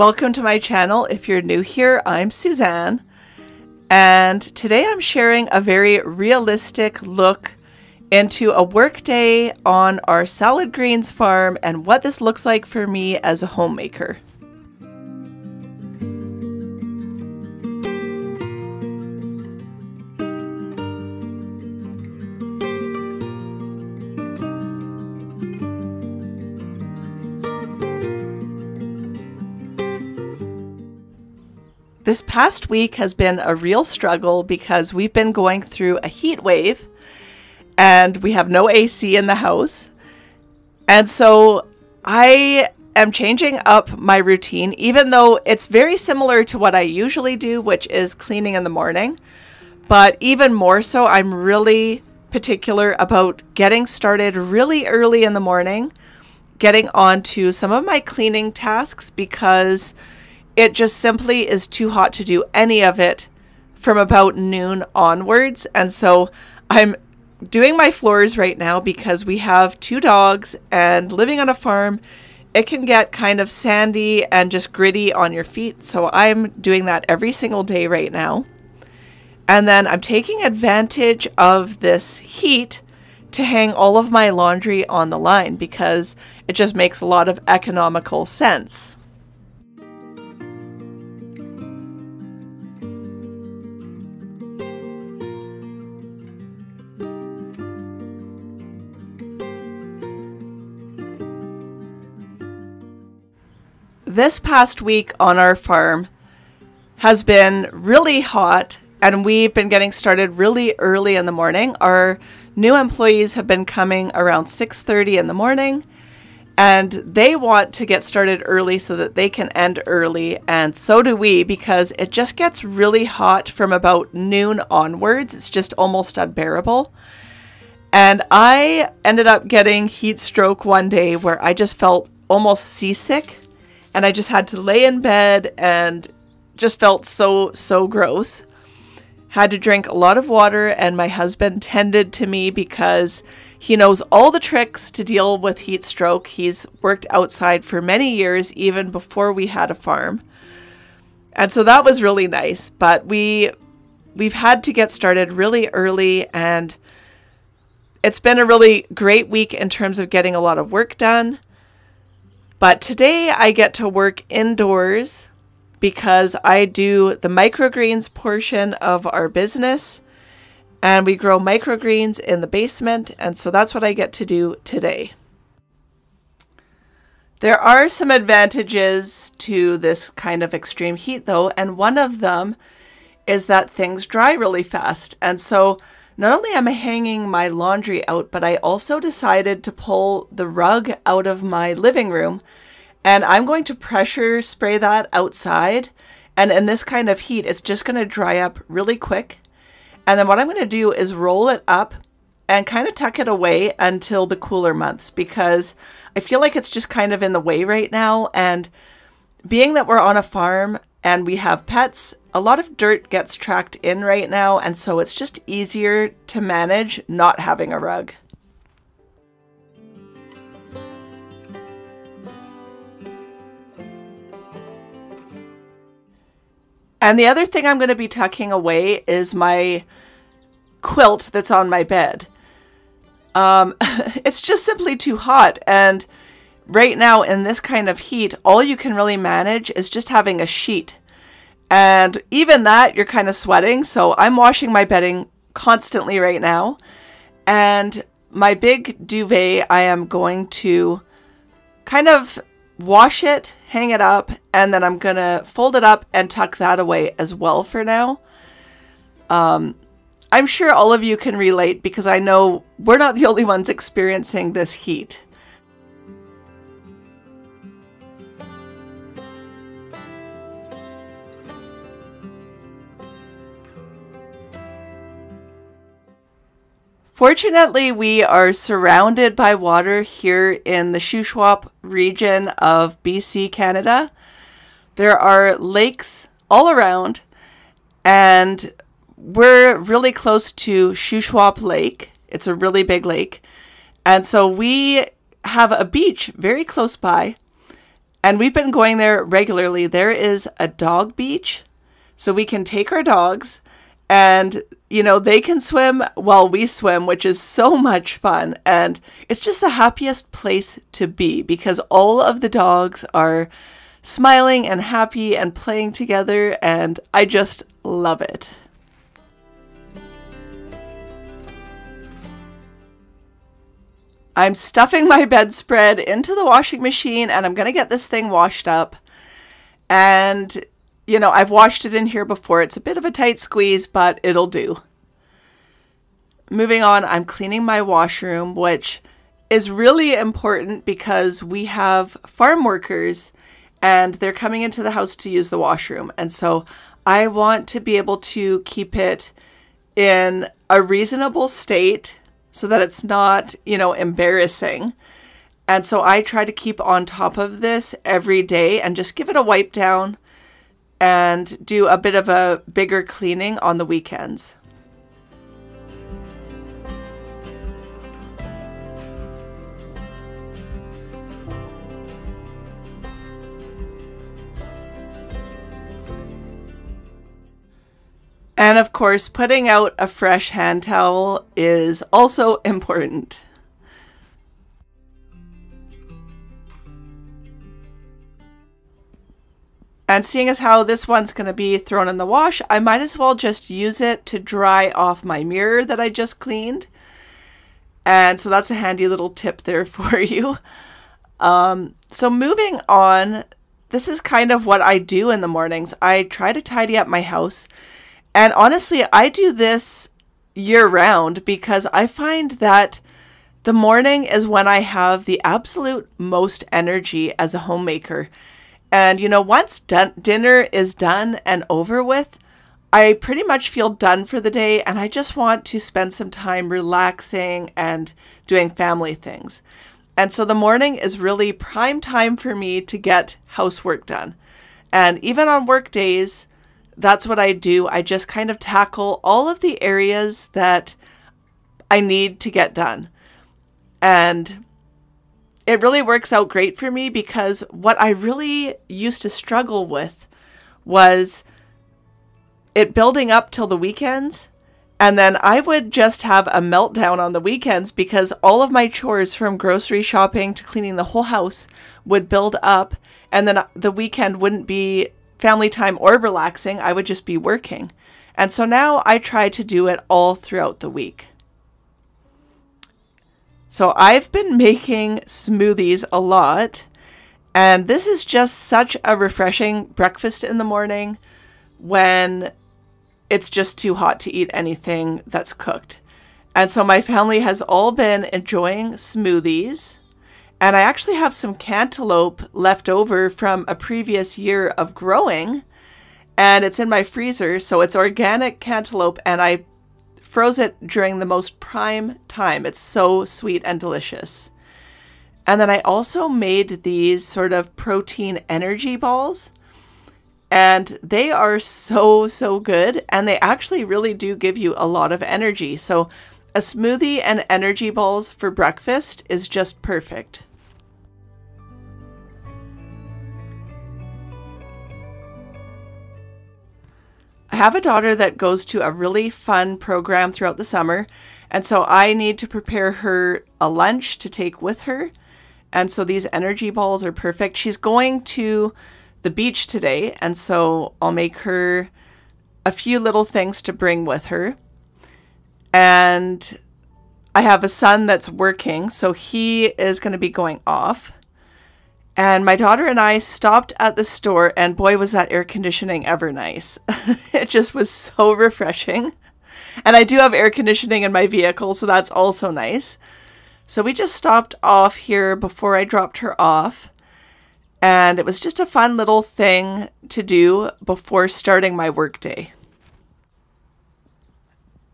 Welcome to my channel. If you're new here, I'm Suzanne, and today I'm sharing a very realistic look into a work day on our salad greens farm and what this looks like for me as a homemaker. This past week has been a real struggle because we've been going through a heat wave and we have no AC in the house. And so I am changing up my routine, even though it's very similar to what I usually do, which is cleaning in the morning. But even more so, I'm really particular about getting started really early in the morning, getting on to some of my cleaning tasks because it just simply is too hot to do any of it from about noon onwards. And so I'm doing my floors right now because we have 2 dogs, and living on a farm, it can get kind of sandy and just gritty on your feet. So I'm doing that every single day right now. And then I'm taking advantage of this heat to hang all of my laundry on the line because it just makes a lot of economical sense. This past week on our farm has been really hot, and we've been getting started really early in the morning. Our new employees have been coming around 6:30 in the morning, and they want to get started early so that they can end early, and so do we, because it just gets really hot from about noon onwards. It's just almost unbearable. And I ended up getting heat stroke one day where I just felt almost seasick. And I just had to lay in bed and just felt so gross. Had to drink a lot of water, and my husband tended to me because he knows all the tricks to deal with heat stroke. He's worked outside for many years, even before we had a farm. And so that was really nice. But we've had to get started really early, and it's been a really great week in terms of getting a lot of work done. But today I get to work indoors because I do the microgreens portion of our business, and we grow microgreens in the basement, and so that's what I get to do today. There are some advantages to this kind of extreme heat though, and one of them is that things dry really fast. And so not only am I hanging my laundry out, but I also decided to pull the rug out of my living room, and I'm going to pressure spray that outside. And in this kind of heat, it's just going to dry up really quick. And then what I'm going to do is roll it up and kind of tuck it away until the cooler months, because I feel like it's just kind of in the way right now. And being that we're on a farm and we have pets, a lot of dirt gets tracked in right now, and so it's just easier to manage not having a rug. And the other thing I'm going to be tucking away is my quilt that's on my bed. It's just simply too hot, and right now in this kind of heat, all you can really manage is just having a sheet. And even that, you're kind of sweating. So I'm washing my bedding constantly right now. And my big duvet, I am going to kind of wash it, hang it up, and then I'm going to fold it up and tuck that away as well for now. I'm sure all of you can relate because I know we're not the only ones experiencing this heat. Fortunately, we are surrounded by water here in the Shuswap region of BC, Canada. There are lakes all around, and we're really close to Shuswap Lake. It's a really big lake. And so we have a beach very close by, And we've been going there regularly. There is a dog beach, so we can take our dogs and, they can swim while we swim, which is so much fun. And it's just the happiest place to be because all of the dogs are smiling and happy and playing together, and I just love it. I'm stuffing my bedspread into the washing machine and I'm going to get this thing washed up. And, I've washed it in here before. It's a bit of a tight squeeze, but it'll do. Moving on, I'm cleaning my washroom, which is really important because we have farm workers and they're coming into the house to use the washroom. And so I want to be able to keep it in a reasonable state so that it's not, embarrassing. And so I try to keep on top of this every day and just give it a wipe down and do a bit of a bigger cleaning on the weekends. And of course, putting out a fresh hand towel is also important. And seeing as how this one's going to be thrown in the wash, I might as well just use it to dry off my mirror that I just cleaned. And so that's a handy little tip there for you. So moving on, this is kind of what I do in the mornings. I try to tidy up my house. And honestly, I do this year round because I find that the morning is when I have the absolute most energy as a homemaker. And, once dinner is done and over with, I pretty much feel done for the day and I just want to spend some time relaxing and doing family things. And so the morning is really prime time for me to get housework done. And even on work days, that's what I do. I just kind of tackle all of the areas that I need to get done. And it really works out great for me because what I really used to struggle with was it building up till the weekends. And then I would just have a meltdown on the weekends because all of my chores from grocery shopping to cleaning the whole house would build up. And then the weekend wouldn't be family time or relaxing. I would just be working. And so now I try to do it all throughout the week. So I've been making smoothies a lot, and this is just such a refreshing breakfast in the morning when it's just too hot to eat anything that's cooked. And so my family has all been enjoying smoothies. And I actually have some cantaloupe left over from a previous year of growing, and it's in my freezer. So it's organic cantaloupe, and I froze it during the most prime time. It's so sweet and delicious. And then I also made these sort of protein energy balls, and they are so good, and they actually really do give you a lot of energy. So a smoothie and energy balls for breakfast is just perfect. I have a daughter that goes to a really fun program throughout the summer, and so I need to prepare her a lunch to take with her. And so these energy balls are perfect. She's going to the beach today, and so I'll make her a few little things to bring with her. And I have a son that's working, so he is going to be going off. And my daughter and I stopped at the store, and boy, was that air conditioning ever nice. It just was so refreshing. And I do have air conditioning in my vehicle, so that's also nice. So we just stopped off here before I dropped her off. And it was just a fun little thing to do before starting my workday.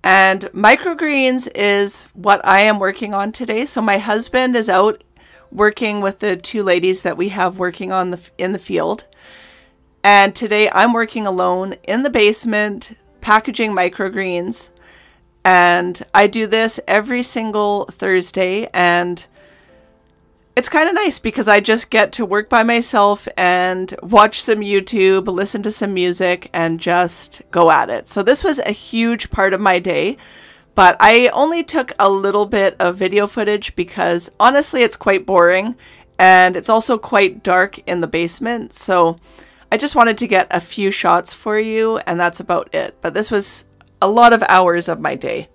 And microgreens is what I am working on today. So my husband is out working with the two ladies that we have working on in the field. And today I'm working alone in the basement, packaging microgreens. And I do this every single Thursday, and it's kind of nice because I just get to work by myself and watch some YouTube, listen to some music, and just go at it. So this was a huge part of my day, but I only took a little bit of video footage because honestly, it's quite boring and it's also quite dark in the basement. So I just wanted to get a few shots for you, and that's about it. But this was a lot of hours of my day.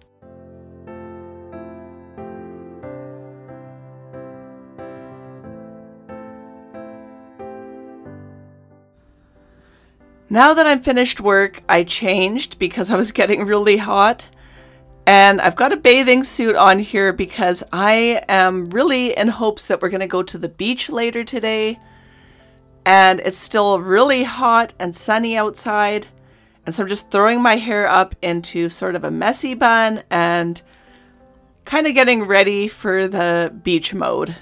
Now that I'm finished work, I changed because I was getting really hot. And I've got a bathing suit on here because I am really in hopes that we're going to go to the beach later today. And it's still really hot and sunny outside. And so I'm just throwing my hair up into sort of a messy bun and kind of getting ready for the beach mode.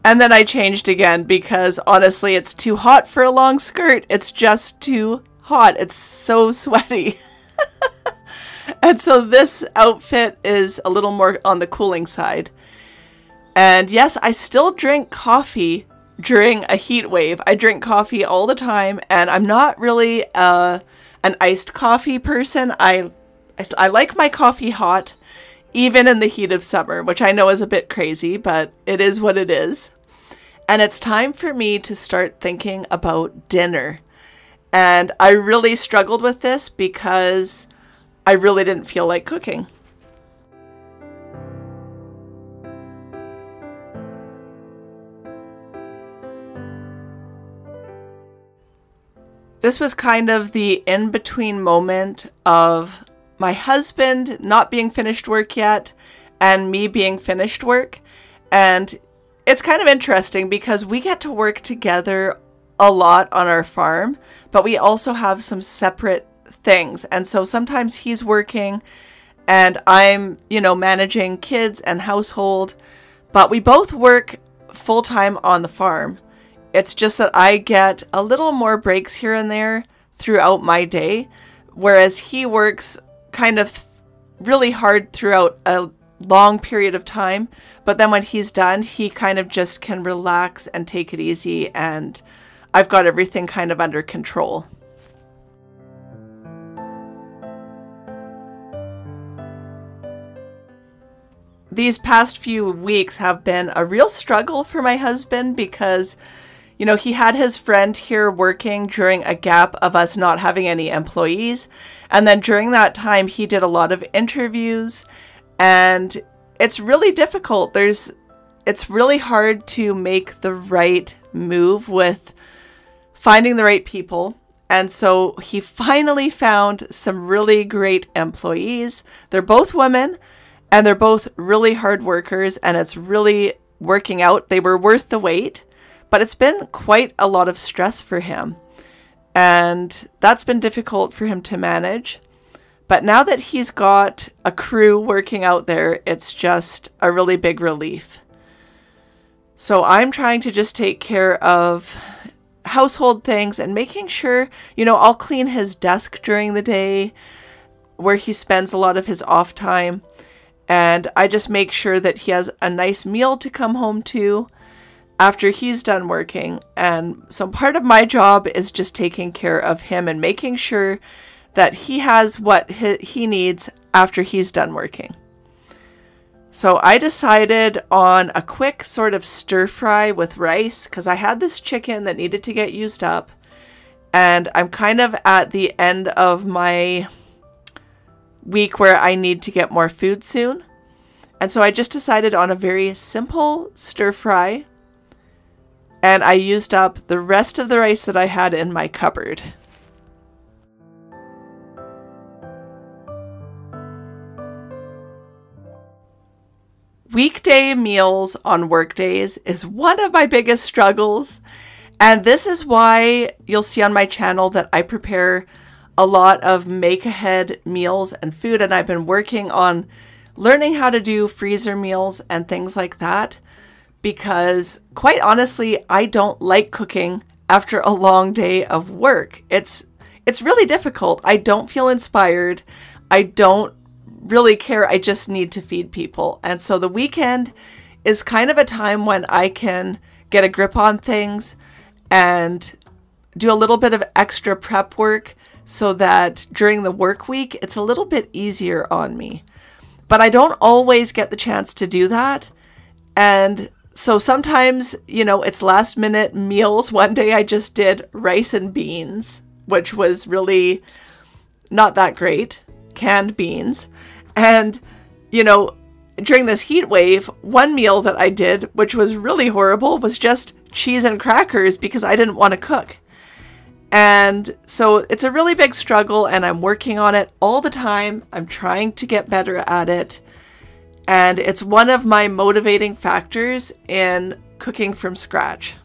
And then I changed again because honestly, it's too hot for a long skirt. It's just too hot. It's so sweaty. And so this outfit is a little more on the cooling side. And yes, I still drink coffee during a heat wave. I drink coffee all the time, and I'm not really an iced coffee person. I like my coffee hot, even in the heat of summer, which I know is a bit crazy, but it is what it is. And it's time for me to start thinking about dinner. And I really struggled with this because I really didn't feel like cooking. This was kind of the in-between moment of my husband not being finished work yet and me being finished work. And it's kind of interesting because we get to work together a lot on our farm, but we also have some separate things. And so sometimes he's working and I'm, managing kids and household, but we both work full-time on the farm. It's just that I get a little more breaks here and there throughout my day, whereas he works kind of really hard throughout a long period of time. But then when he's done, he kind of just can relax and take it easy, and I've got everything kind of under control. These past few weeks have been a real struggle for my husband because, he had his friend here working during a gap of us not having any employees. And then during that time, he did a lot of interviews, and it's really difficult. It's really hard to make the right move with finding the right people. And so he finally found some really great employees. They're both women and they're both really hard workers, and it's really working out. They were worth the wait, but it's been quite a lot of stress for him. And that's been difficult for him to manage. But now that he's got a crew working out there, it's just a really big relief. So I'm trying to just take care of household things and making sure, I'll clean his desk during the day where he spends a lot of his off time. And I just make sure that he has a nice meal to come home to after he's done working. And so part of my job is just taking care of him and making sure that he has what he needs after he's done working. So I decided on a quick sort of stir fry with rice because I had this chicken that needed to get used up. And I'm kind of at the end of my week where I need to get more food soon. And so I just decided on a very simple stir fry. And I used up the rest of the rice that I had in my cupboard. Weekday meals on work days is one of my biggest struggles. And this is why you'll see on my channel that I prepare a lot of make-ahead meals and food. And I've been working on learning how to do freezer meals and things like that. Because quite honestly, I don't like cooking after a long day of work. It's it's really difficult. I don't feel inspired. I don't really care. I just need to feed people. And so the weekend is kind of a time when I can get a grip on things and do a little bit of extra prep work so that during the work week, it's a little bit easier on me. But I don't always get the chance to do that. And so sometimes, it's last minute meals. One day I just did rice and beans, which was really not that great, canned beans. And, during this heat wave, one meal that I did, which was really horrible, was just cheese and crackers because I didn't want to cook. And so it's a really big struggle, and I'm working on it all the time. I'm trying to get better at it. And it's one of my motivating factors in cooking from scratch.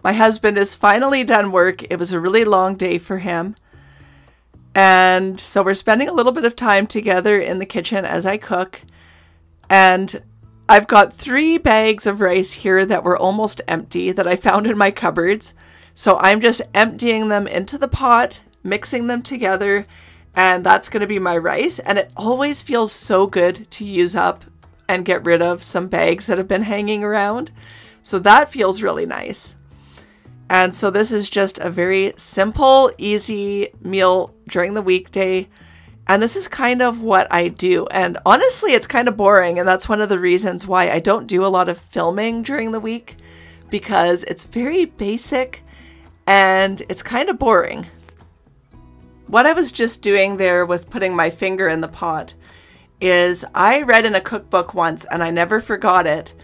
My husband is finally done work. It was a really long day for him. And so we're spending a little bit of time together in the kitchen as I cook. And I've got 3 bags of rice here that were almost empty that I found in my cupboards. So I'm just emptying them into the pot, mixing them together, and that's going to be my rice. And it always feels so good to use up and get rid of some bags that have been hanging around. So that feels really nice. And so this is just a very simple, easy meal during the weekday. And this is kind of what I do. And honestly, it's kind of boring. And that's one of the reasons why I don't do a lot of filming during the week, because it's very basic and it's kind of boring. What I was just doing there with putting my finger in the pot is I read in a cookbook once, and I never forgot it,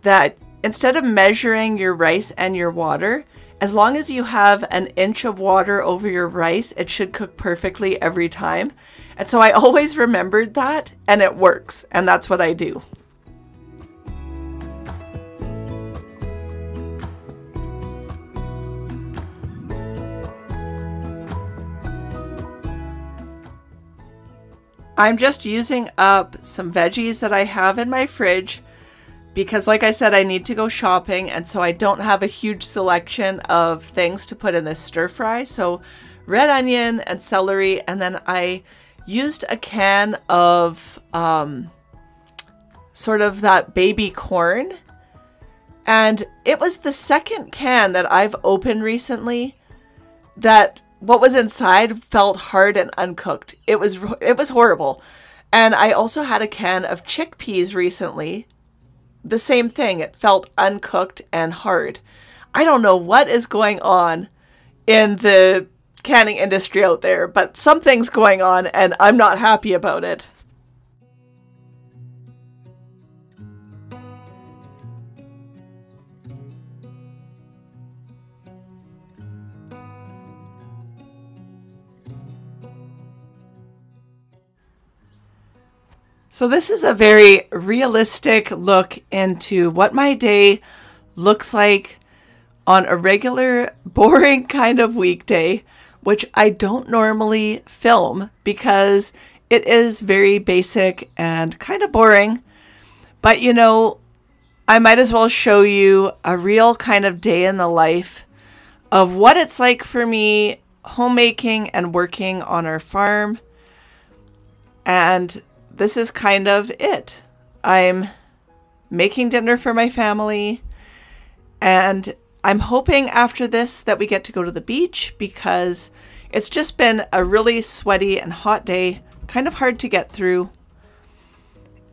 that instead of measuring your rice and your water, as long as you have an inch of water over your rice, it should cook perfectly every time. And so I always remembered that, and it works. And that's what I do. I'm just using up some veggies that I have in my fridge, because like I said, I need to go shopping, and so I don't have a huge selection of things to put in this stir fry. So red onion and celery, and then I used a can of sort of that baby corn. And it was the second can that I've opened recently that what was inside felt hard and uncooked. It was horrible. And I also had a can of chickpeas recently. The same thing. It felt uncooked and hard. I don't know what is going on in the canning industry out there, but something's going on and I'm not happy about it. So this is a very realistic look into what my day looks like on a regular, boring kind of weekday, which I don't normally film because it is very basic and kind of boring. But I might as well show you a real kind of day in the life of what it's like for me homemaking and working on our farm. And this is kind of it. I'm making dinner for my family, and I'm hoping after this that we get to go to the beach, because it's just been a really sweaty and hot day, kind of hard to get through.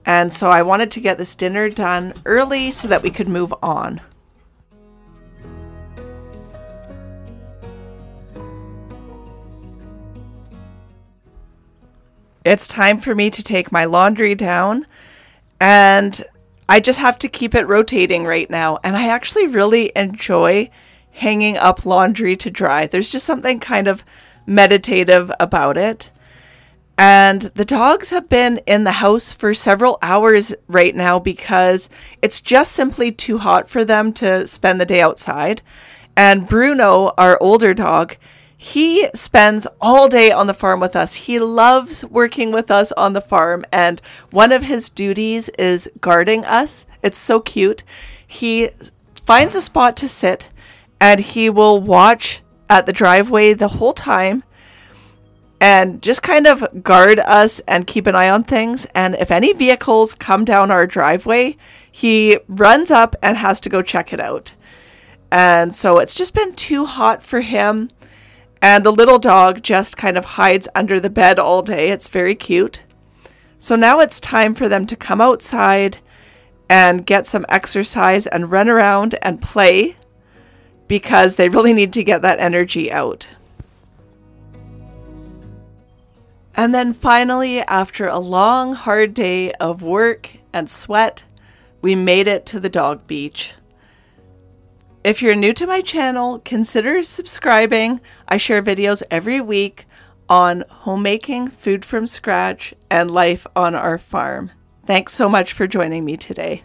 And so I wanted to get this dinner done early so that we could move on. It's time for me to take my laundry down, and I just have to keep it rotating right now. And I actually really enjoy hanging up laundry to dry. There's just something kind of meditative about it. And the dogs have been in the house for several hours right now because it's just simply too hot for them to spend the day outside. And Bruno, our older dog, He spends all day on the farm with us. He loves working with us on the farm, and one of his duties is guarding us. It's so cute. He finds a spot to sit, and he will watch at the driveway the whole time and just kind of guard us and keep an eye on things. And if any vehicles come down our driveway, he runs up and has to go check it out. And so it's just been too hot for him. And the little dog just kind of hides under the bed all day. It's very cute. So now it's time for them to come outside and get some exercise and run around and play, because they really need to get that energy out. And then finally, after a long, hard day of work and sweat, we made it to the dog beach. If you're new to my channel, consider subscribing. I share videos every week on homemaking, food from scratch, and life on our farm. Thanks so much for joining me today.